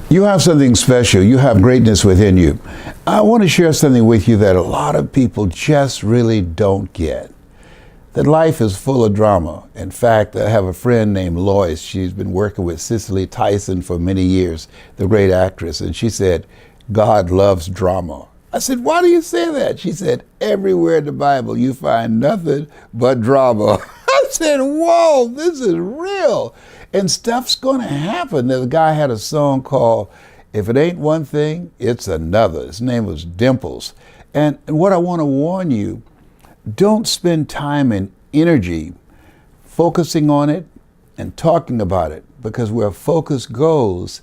You have something special. You have greatness within you. I want to share something with you that a lot of people just really don't get. That life is full of drama. In fact, I have a friend named Lois. She's been working with Cicely Tyson for many years, the great actress. And she said, God loves drama. I said, why do you say that? She said, everywhere in the Bible you find nothing but drama. I said, whoa, this is real. And stuff's going to happen. The guy had a song called, If It Ain't One Thing, It's Another. His name was Dimples. And what I want to warn you, don't spend time and energy focusing on it and talking about it, because where focus goes,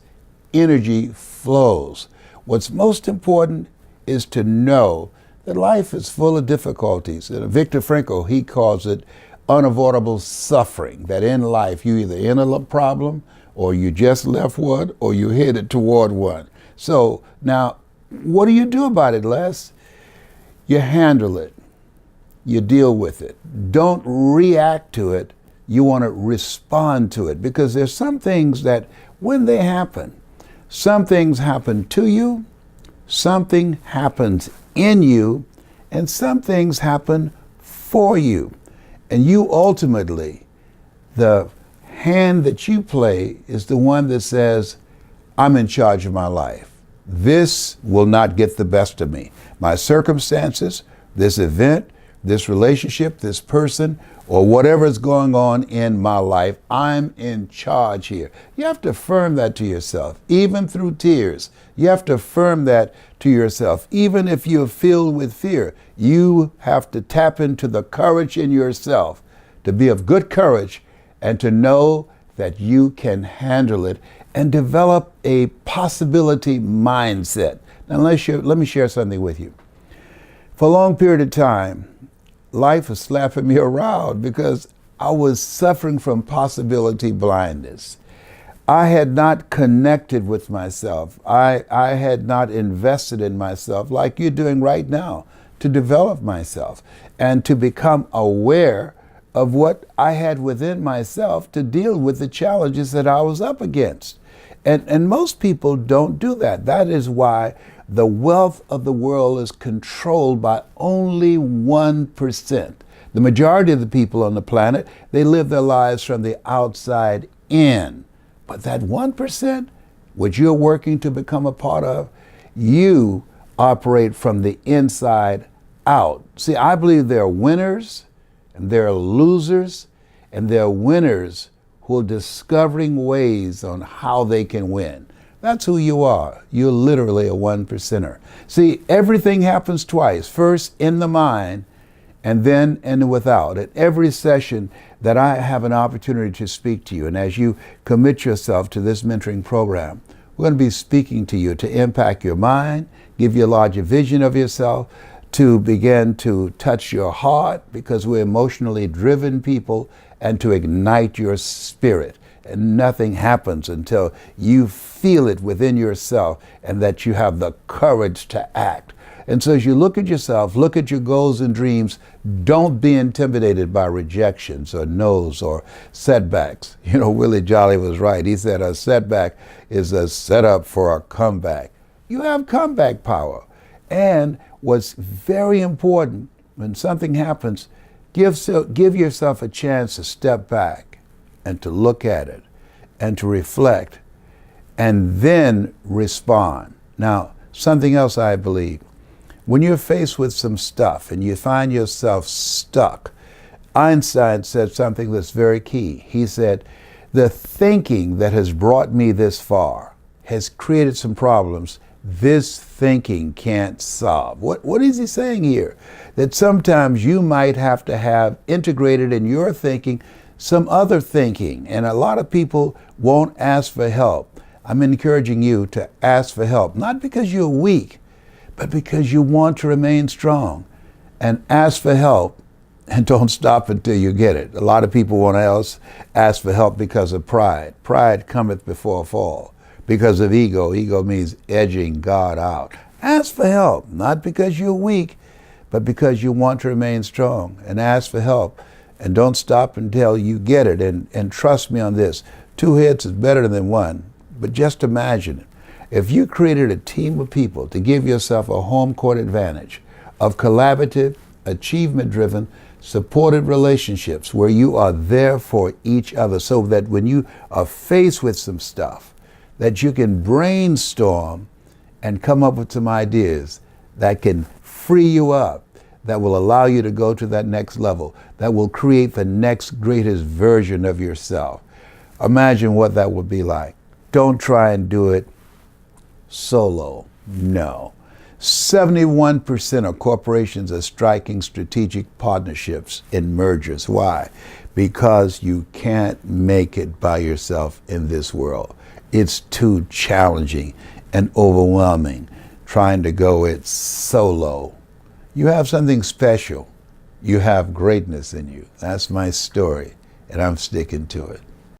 energy flows. What's most important is to know that life is full of difficulties. And Viktor Frankl, he calls it unavoidable suffering, that in life you either in a problem or you just left one or you headed toward one. So now, what do you do about it, Les? You handle it. You deal with it. Don't react to it. You want to respond to it, because there's some things that when they happen, some things happen to you, something happens in you, and some things happen for you. And you ultimately, the hand that you play is the one that says, I'm in charge of my life. This will not get the best of me. My circumstances, this event, this relationship, this person, or whatever is going on in my life, I'm in charge here. You have to affirm that to yourself, even through tears. You have to affirm that to yourself, even if you're filled with fear. You have to tap into the courage in yourself, to be of good courage, and to know that you can handle it and develop a possibility mindset. Now, let me share something with you. For a long period of time, life was slapping me around because I was suffering from possibility blindness. I had not connected with myself. I had not invested in myself like you're doing right now to develop myself and to become aware of what I had within myself to deal with the challenges that I was up against. And most people don't do that. That is why the wealth of the world is controlled by only 1%. The majority of the people on the planet, they live their lives from the outside in. But that 1%, which you're working to become a part of, you operate from the inside out. See, I believe there are winners and there are losers, and there are winners who are discovering ways on how they can win. That's who you are. You're literally a 1%er. See, everything happens twice. First in the mind, and then in the without. At every session that I have an opportunity to speak to you, and as you commit yourself to this mentoring program, we're going to be speaking to you to impact your mind, give you a larger vision of yourself, to begin to touch your heart, because we're emotionally driven people, and to ignite your spirit. And nothing happens until you feel it within yourself and that you have the courage to act. And so as you look at yourself, look at your goals and dreams, don't be intimidated by rejections or no's or setbacks. You know, Willie Jolly was right. He said a setback is a setup for a comeback. You have comeback power. And what's very important, when something happens, give yourself a chance to step back and to look at it and to reflect and then respond. Now, something else I believe, when you're faced with some stuff and you find yourself stuck, Einstein said something that's very key. He said, the thinking that has brought me this far has created some problems this thinking can't solve. What is he saying here? That sometimes you might have to have integrated in your thinking some other thinking, and a lot of people won't ask for help. I'm encouraging you to ask for help, not because you're weak, but because you want to remain strong. And ask for help, and don't stop until you get it. A lot of people want to ask for help because of pride. Pride cometh before a fall. Because of ego. Ego means edging God out. Ask for help, not because you're weak, but because you want to remain strong. And ask for help. And don't stop until you get it. And trust me on this, 2 heads is better than one. But just imagine it. If you created a team of people to give yourself a home court advantage of collaborative, achievement-driven, supported relationships where you are there for each other so that when you are faced with some stuff, that you can brainstorm and come up with some ideas that can free you up, that will allow you to go to that next level, that will create the next greatest version of yourself. Imagine what that would be like. Don't try and do it solo. No. 71% of corporations are striking strategic partnerships in mergers. Why? Because you can't make it by yourself in this world. It's too challenging and overwhelming trying to go it solo. You have something special. You have greatness in you. That's my story, and I'm sticking to it.